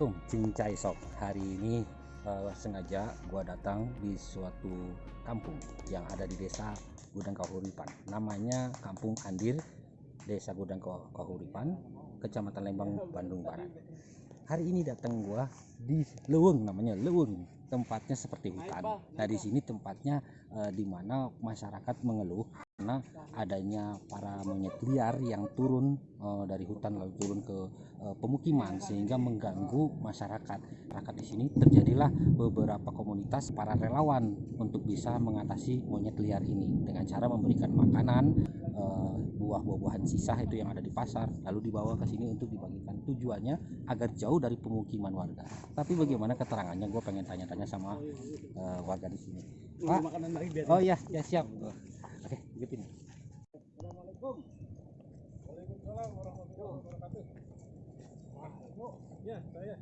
Assalamualaikum, Cincai Sob. Hari ini sengaja gua datang di suatu kampung yang ada di desa Gudang Kahuripan. Namanya Kampung Andir, Desa Gudang Kahuripan, Kecamatan Lembang, Bandung Barat. Hari ini datang gua di Leuweung, namanya Leuweung. Tempatnya seperti hutan. Nah, di sini tempatnya di mana masyarakat mengeluh karena adanya para monyet liar yang turun dari hutan lalu turun ke pemukiman sehingga mengganggu masyarakat. Di sini terjadilah beberapa komunitas para relawan untuk bisa mengatasi monyet liar ini dengan cara memberikan makanan, buah-buahan sisa itu yang ada di pasar lalu dibawa ke sini untuk dibagikan. Tujuannya agar jauh dari pemukiman warga. Tapi bagaimana keterangannya, gue pengen tanya-tanya sama warga di sini. Pak, oh iya, ya siap. Oke, begini. Assalamualaikum. Waalaikumsalam warahmatullahi wabarakatuh. Ya, saya.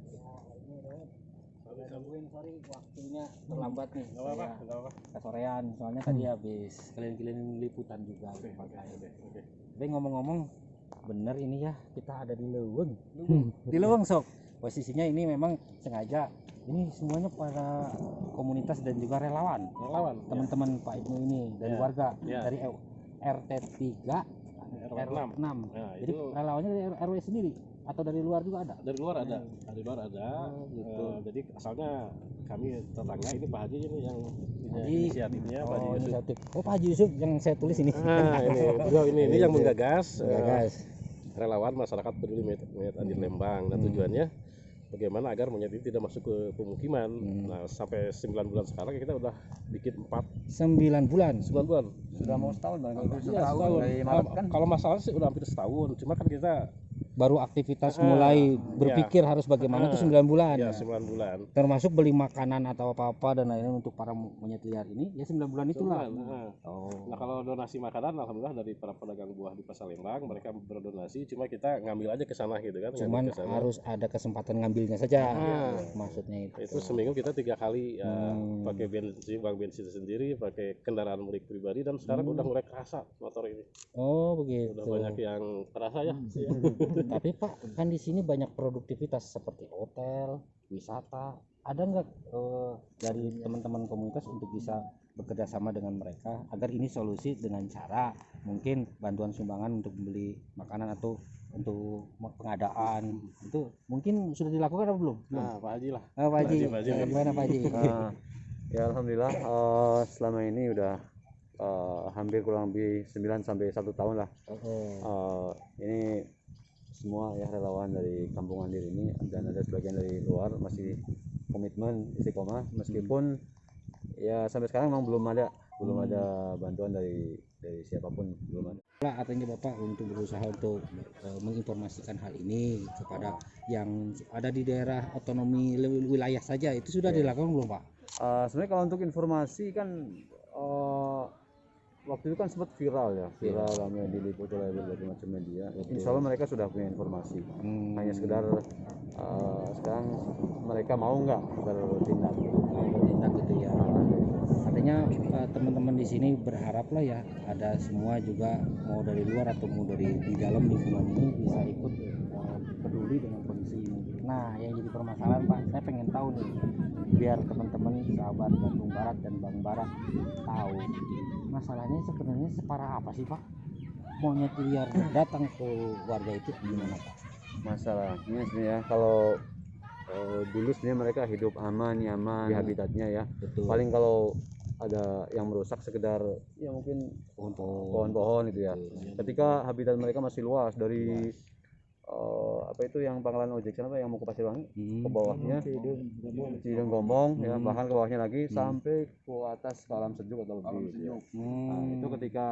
Sorry waktunya terlambat nih. Enggak apa-apa. Kesorean, soalnya tadi habis keliling-keliling liputan juga. Oke. Ngomong-ngomong, bener ini ya, kita ada di Leuweung. Di Leuweung Sob. Posisinya ini memang sengaja, ini semuanya para komunitas dan juga relawan teman-teman ya. Pak Ibnu ini dari warga dari RT 3 RW 6 nah, jadi itu relawannya dari RW sendiri atau dari luar juga ada? Dari luar ada gitu. Jadi asalnya kami tetangga, ini Pak Haji ini yang inisiatifnya. Pak Haji Yusuf yang saya tulis ini. Ini yang menggagas relawan masyarakat peduli monyet Andir Lembang. Dan tujuannya bagaimana agar monyet ini tidak masuk ke pemukiman. Nah, sampai 9 bulan sekarang kita udah bikin 9 bulan. Sudah mau setahun Bang. Kalau masalah sih udah hampir setahun. Cuma kan kita baru aktivitas mulai berpikir harus bagaimana itu 9 bulan. Ya, 9 bulan. Termasuk beli makanan atau apa-apa dan lain-lain untuk para monyet liar ini ya 9 bulan itulah. Nah, kalau donasi makanan alhamdulillah dari para pedagang buah di Pasar Lembang, mereka berdonasi, cuma kita ngambil aja ke sana gitu kan. Cuman harus ada kesempatan ngambilnya saja. Maksudnya itu seminggu kita 3 kali pakai bensin, bang bensin sendiri, pakai kendaraan milik pribadi, dan sekarang udah mulai kerasa motor ini. Oh, begitu. Udah banyak yang terasa ya. Tapi Pak, kan di sini banyak produktivitas seperti hotel, wisata. Ada nggak dari teman-teman komunitas untuk bisa bekerja sama dengan mereka agar ini solusi dengan cara mungkin bantuan sumbangan untuk membeli makanan atau untuk pengadaan itu mungkin sudah dilakukan atau belum? Nah, Pak Haji lah. Pak Haji. Gimana Pak Haji? Ya alhamdulillah selama ini udah hampir kurang lebih 9 sampai 1 tahun lah. Ini semua ya relawan dari Kampung Andir ini, dan ada sebagian dari luar masih komitmen istiqomah meskipun ya sampai sekarang memang belum ada bantuan dari siapapun, belum ada. Artinya Bapak untuk berusaha untuk menginformasikan hal ini kepada yang ada di daerah otonomi wilayah saja, itu sudah dilakukan belum Pak? Sebenarnya kalau untuk informasi kan waktu itu kan sempat viral ramai diliput oleh berbagai macam media. Insya Allah mereka sudah punya informasi. Hanya sekedar sekarang mereka mau nggak bertindak gitu ya. Artinya teman-teman di sini berharap lah ya, ada semua juga mau dari luar atau mau dari di dalam lingkungan ini bisa ikut peduli dengan kondisi ini. Nah, yang jadi permasalahan Pak, saya pengen tahu nih, biar teman-teman sahabat Bandung Barat dan Bang Barat tahu masalahnya sebenarnya separah apa sih Pak monyet liar datang ke warga itu gimana Pak? Masalahnya sebenarnya kalau dulu sebenarnya mereka hidup aman, nyaman di habitatnya ya. Betul. Paling kalau ada yang merusak sekedar ya mungkin pohon-pohon gitu ya. Ketika habitat mereka masih luas dari apa itu yang Pangkalan Ojek sana yang mau ke Pasirwangi ke bawahnya Cideng Gombong ya, bahkan ke bawahnya lagi sampai ke atas ke Alam Sejuk atau lebih. Nah, itu ketika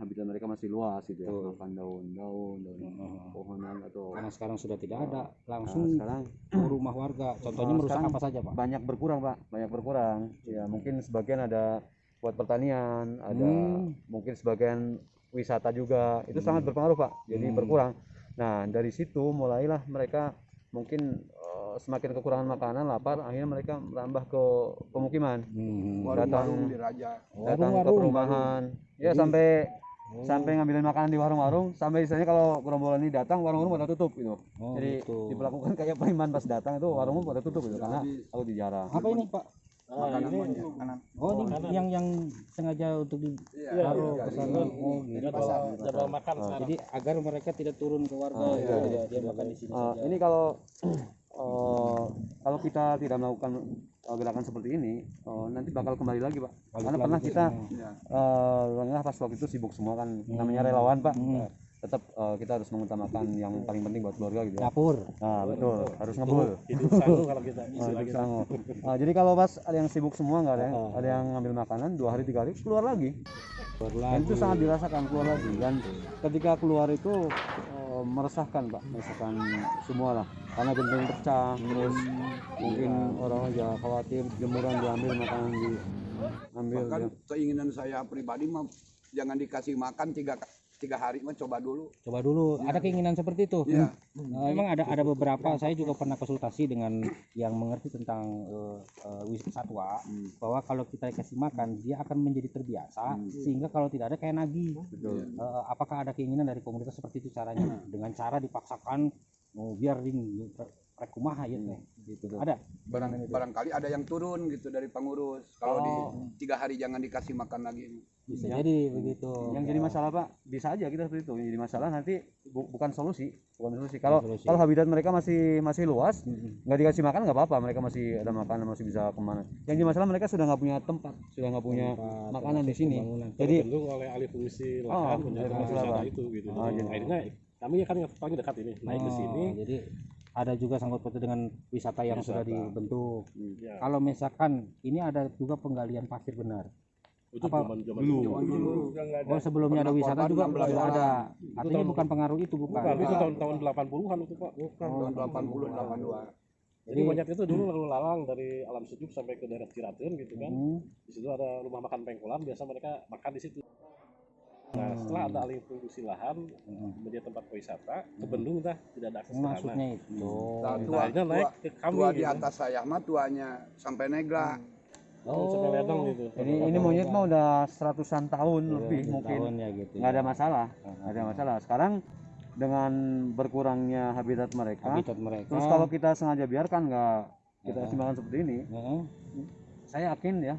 habitat mereka masih luas gitu ya, makan daun pohonan atau karena sekarang sudah tidak ada langsung sekarang rumah warga contohnya merusak apa saja Pak? Banyak berkurang ya, mungkin sebagian ada buat pertanian, ada mungkin sebagian wisata juga, itu sangat berpengaruh Pak, jadi berkurang. Nah, dari situ mulailah mereka mungkin semakin kekurangan makanan, lapar, akhirnya mereka merambah ke pemukiman, datang ke perumahan ya. Jadi, sampai sampai ngambilin makanan di warung-warung, sampai istilahnya kalau gerombolan ini datang warung-warung pada tutup gitu. Jadi gitu. diperlakukan kayak preman pas datang itu warung pada tutup gitu karena aku dijarah. Apa ini Pak? Makanan. Oh ini yang sengaja untuk ditaruh ke sana. Oh gitu. Jadwal makan Oh, sekarang. jadi agar mereka tidak turun ke warga, dia makan di sini saja. Ini kalau kita tidak melakukan gerakan seperti ini, nanti bakal kembali lagi Pak. Karena pernah kita lengah pas waktu itu sibuk semua kan, namanya relawan Pak. Tetap kita harus mengutamakan yang paling penting buat keluarga gitu ya. Dapur. Nah betul, harus ngebul. Hidup sanggup kalau kita Hidup sanggup. Jadi kalau pas ada yang sibuk semua nggak ada yang ngambil makanan 2 hari 3 hari keluar lagi. Dan itu sangat dirasakan keluar lagi. Dan ketika keluar itu meresahkan Pak, meresahkan semua lah. Karena genteng pecah, terus mungkin orang aja khawatir jemuran diambil, makanan diambil. Bahkan keinginan saya pribadi mah jangan dikasih makan 3 hari mah coba dulu. Ada keinginan seperti itu. Iya. Emang ada beberapa, saya juga pernah konsultasi dengan yang mengerti tentang wisata satwa, bahwa kalau kita kasih makan dia akan menjadi terbiasa, sehingga kalau tidak ada kayak nagih. Apakah ada keinginan dari komunitas seperti itu caranya, dengan cara dipaksakan biar ini kumaha gitu. Ada Barangkali ada yang turun gitu dari pengurus. Kalau di 3 hari jangan dikasih makan lagi. bisa jadi begitu. Yang jadi masalah Pak, bisa aja kita seperti itu. Yang jadi masalah nanti bukan solusi. Kalau habitat mereka masih luas, nggak dikasih makan nggak apa-apa, mereka masih ada makanan, masih bisa kemana. Yang jadi masalah mereka sudah nggak punya tempat, sudah nggak punya makanan di sini. Jadi Terbentuk oleh alih fungsi lahan menjadi wisata itu gitu. Akhirnya kami kan yang paling dekat ini naik ke sini. Jadi ada juga sangkut paut dengan wisata yang sudah dibentuk. Ya. Kalau misalkan ini ada juga penggalian pasir benar. Itu Apa? zaman Dulu. Oh sebelumnya ada wisata juga Korban 16 ada. Artinya bukan pengaruh itu Bukan, bukan. itu tahun-tahun 80-an itu Pak. Tahun 80 82. Jadi monyet itu dulu lalu lalang dari Alam Sejuk sampai ke daerah Cirateun gitu kan. Di situ ada rumah makan pengkolan, biasa mereka makan di situ. Nah, setelah ada alih fungsi lahan menjadi tempat wisata, ke Bendung dah tidak ada akses ke sana. Maksudnya itu. Akhirnya naik ke kami Tua di gitu. atas saya mah tuanya sampai negla. Sampai ledeng gitu. ini monyet mah udah 100-an tahun lebih mungkin. Tahun ya gitu. Nggak ada masalah, nggak ada masalah. Sekarang dengan berkurangnya habitat mereka, terus kalau kita sengaja biarkan nggak kita kasih makan seperti ini, saya yakin ya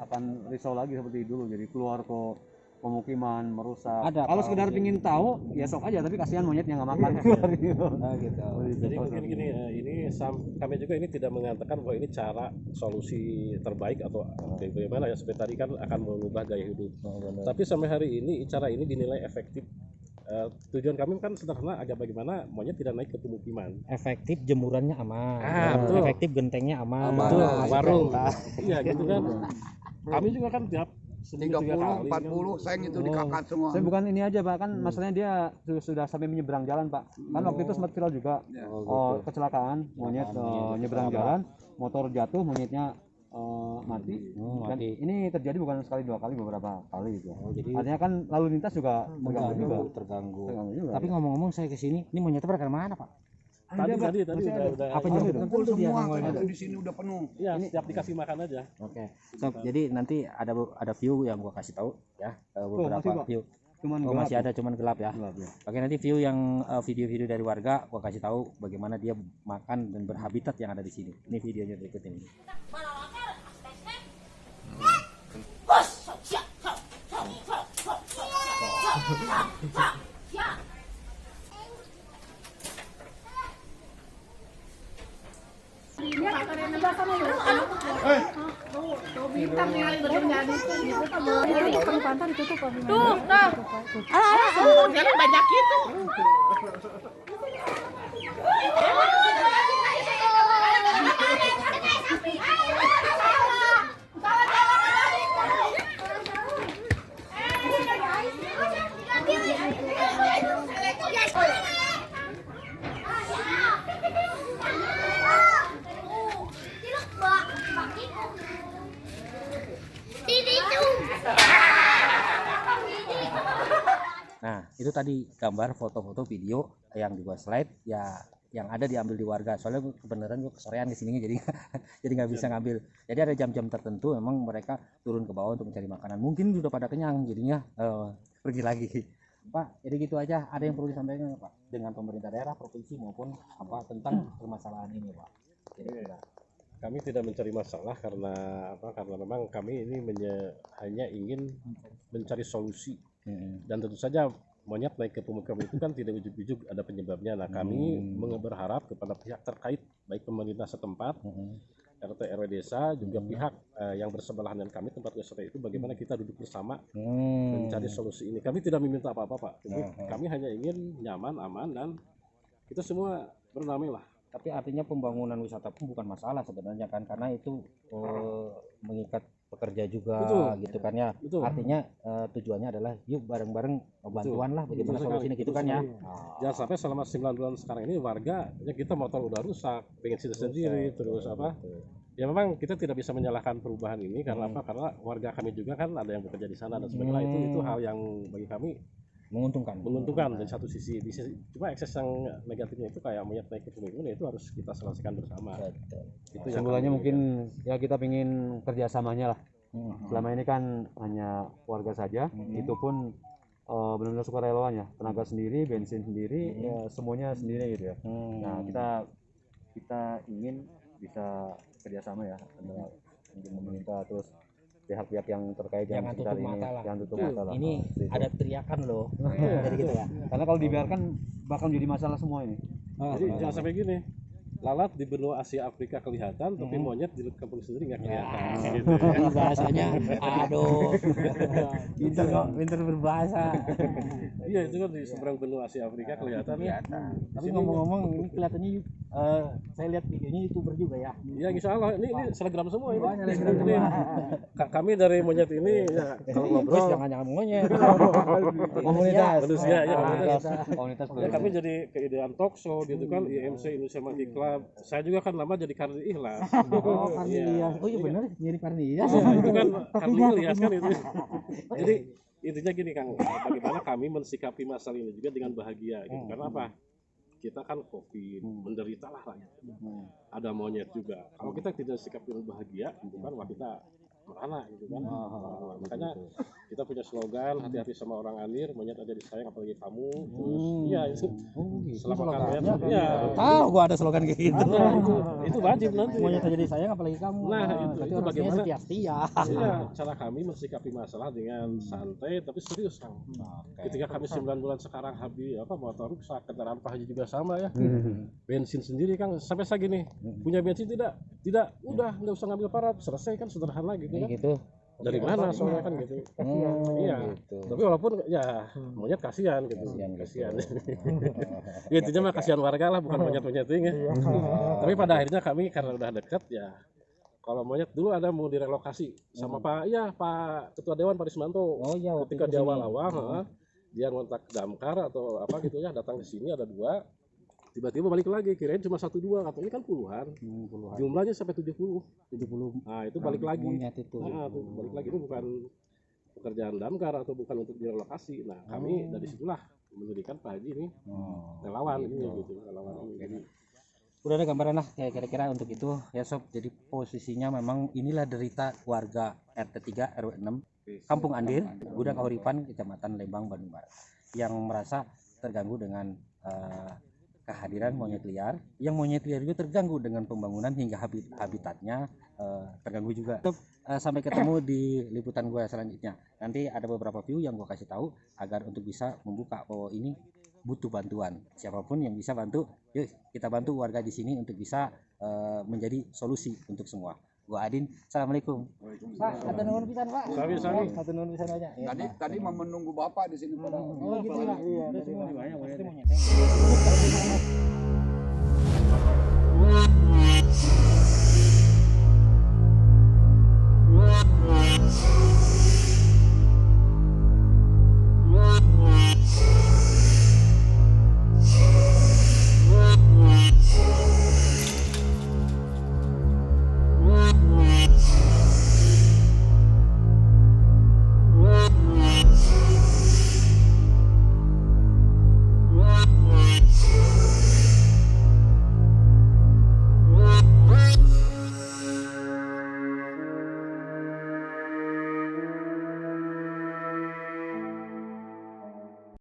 akan risau lagi seperti dulu. Jadi keluar ke pemukiman merusak. Kalau sekedar pingin tahu ya sok aja, tapi kasihan monyetnya nggak makan keluar gitu. Jadi mungkin gini, kami juga ini tidak mengatakan bahwa ini cara solusi terbaik atau bagaimana ya, seperti tadi kan akan mengubah gaya hidup. Tapi sampai hari ini cara ini dinilai efektif. Tujuan kami kan sederhana, agar bagaimana monyet tidak naik ke pemukiman. Efektif, jemurannya aman. Betul. Efektif, gentengnya aman. Betul, warung. Iya gitu kan. Kami juga kan tiap 30, 40 sayang itu dikakat semua. Saya bukan ini aja Pak, kan masalahnya dia sudah sampai menyeberang jalan Pak. Kan waktu itu sempat viral juga kecelakaan monyet nyeberang jalan, motor jatuh, monyetnya mati. Dan ini terjadi bukan sekali 2 kali, beberapa kali gitu. Jadi artinya kan lalu lintas juga terganggu. juga. Tapi ngomong-ngomong saya ke sini, ini monyetnya pada mana Pak? tadi udah Apa Ada. nyebut? Kumpul Dia semua nongol karena itu. di sini udah penuh. ya setiap dikasih makan aja. Oke. Sob, jadi nanti ada view yang gua kasih tahu ya, beberapa masih, Pak? view. Cuman Oh, masih ada cuman gelap ya. gelap ya. Oke, nanti view yang video-video dari warga gua kasih tahu bagaimana dia makan dan berhabitat yang ada di sini. Ini videonya berikut ini. Bintang yang terjadi itu bukan pantai ditutup apa gimana? Tuh, nah. Jangan banyak itu. Nah, itu tadi gambar, foto-foto, video yang di gua slide ya, yang ada diambil di warga. Soalnya kebenaran gue kesorean di sini jadi jadi nggak bisa ngambil. Jadi ada jam-jam tertentu memang mereka turun ke bawah untuk mencari makanan. Mungkin sudah pada kenyang jadinya pergi lagi. Pak, jadi gitu aja. Ada yang perlu disampaikan nggak, Pak, dengan pemerintah daerah, provinsi maupun apa tentang permasalahan ini, Pak? Kira-kira. Kami tidak mencari masalah karena apa? Karena memang kami ini hanya ingin mencari solusi. Dan tentu saja monyet naik ke pemukiman itu kan tidak ujuk-ujuk ada penyebabnya. Nah, kami berharap kepada pihak terkait, baik pemerintah setempat, RT RW desa, juga pihak yang bersebelahan dengan kami tempat wisata itu, bagaimana kita duduk bersama mencari solusi ini. Kami tidak meminta apa-apa, Pak. Kami hanya ingin nyaman, aman, dan kita semua bernamai lah. Tapi artinya pembangunan wisata pun bukan masalah sebenarnya kan, karena itu mengikat pekerja juga. Betul. Gitu kan ya. Betul. Artinya tujuannya adalah yuk bareng-bareng bantuan lah bagaimana solusinya gitu kan ya. Jangan sampai selama 9 bulan sekarang ini warga ya kita motor udah rusak, bensin sendiri, terus apa? Ya memang kita tidak bisa menyalahkan perubahan ini karena apa? Karena warga kami juga kan ada yang bekerja di sana dan sebagainya. Itu hal yang bagi kami menguntungkan dari satu sisi. Cuma ekses yang negatifnya itu kayak monyet naik ke pemukiman, itu harus kita selesaikan bersama. Itu Kesimpulannya mungkin ya kita pingin kerjasamanya lah. Selama ini kan hanya warga saja, itu pun benar-benar sukarelawan ya, tenaga sendiri, bensin sendiri, ya semuanya sendiri gitu ya. Nah kita ingin bisa kerjasama ya antara pemerintah terus pihak-pihak yang terkait Jangan sekitar tutup ini, mata lah. jangan tutup mata lah. Ini Seperti itu. ada teriakan loh. Jadi gitu ya. Karena kalau dibiarkan bakal menjadi masalah semua ini. Jadi jangan sampai gini, lalat di benua Asia Afrika kelihatan, tapi monyet di kampung sendiri nggak kelihatan. Gitu. Ini bahasanya aduh. Pinter kok, pinter berbahasa. Iya, itu kan di seberang benua Asia Afrika kelihatan ya. Tapi ngomong-ngomong ini kelihatannya saya lihat videonya YouTuber juga ya. Ya insya Allah ini selebgram semua ini. Selebgram Ini kami dari monyet ini ya kalau ngobrol Jangan monyet. Komunitas. manusia ya Komunitas ya kami jadi keidean talk show gitu kan, IMC Indonesia Monkey Club. Saya juga kan lama jadi Kardi Ikhlas. Oh, Karnias. Oh iya benar, mirip Karnias. Ya, itu kan Kardi Ikhlas kan itu. Jadi intinya gini Kang, bagaimana kami mensikapi masalah ini juga dengan bahagia gitu. Karena apa? Kita kan COVID, menderita lah rakyat. Ada monyet juga. Kalau kita tidak sikap dengan bahagia, itu kan wah kita merana gitu kan. Makanya kita punya slogan, hati-hati sama orang anir, monyet ada disayang apalagi kamu. Terus iya itu. Selama kalian ya Tahu gua ada slogan kayak gitu. itu wajib nanti. Monyet aja disayang apalagi kamu. Nah, Berarti itu orangnya bagaimana? setia. Iya, cara kami mensikapi masalah dengan santai tapi serius Kang. Ketika kami 9 bulan sekarang habis motor rusak, kendaraan Pak Haji juga sama ya. Bensin sendiri Kang, sampai segini punya bensin tidak udah nggak usah ngambil parat, selesai kan, sederhana gitu kan. Gitu. Dari mana soalnya kan gitu. Iya. Tapi walaupun ya monyet kasihan gitu. Kasihan. Ya intinya mah kasihan warga lah, bukan monyet-monyet ini. Tapi pada akhirnya kami karena udah dekat ya. Kalau monyet dulu ada mau direlokasi sama Pak Ketua Dewan Pak Rismanto. Oh iya, Ketika di awal-awal dia ngontak damkar atau apa gitu ya, datang ke sini ada 2. Tiba-tiba balik lagi, kirain cuma 1-2, katanya kan puluhan. Jumlahnya sampai 70. Nah, itu balik lagi. Monyet itu. Nah, itu balik lagi, itu bukan pekerjaan damkar atau bukan untuk direlokasi. Nah, kami dari situlah mendirikan Pak Haji ini relawan ini gitu, relawan ini. Jadi Udah ada gambaran lah kayak kira-kira untuk itu ya Sob. Jadi posisinya memang inilah derita warga RT 3 RW 6 Kampung Andir, Gudang Kahuripan, Kecamatan Lembang, Bandung Barat, yang merasa terganggu dengan kehadiran monyet liar, yang monyet liar juga terganggu dengan pembangunan hingga habitatnya terganggu juga. Sampai ketemu di liputan gue selanjutnya. Nanti ada beberapa view yang gue kasih tahu agar untuk bisa membuka bahwa ini butuh bantuan. Siapapun yang bisa bantu, yuk kita bantu warga di sini untuk bisa menjadi solusi untuk semua. Gua Adin, assalamualaikum. Pak, ada nuhun pisan Pak. Sami. Satu nuhun pisan aja. Ya, Tadi mau menunggu Bapak di sini. oh gitu ya. Iya, banyak.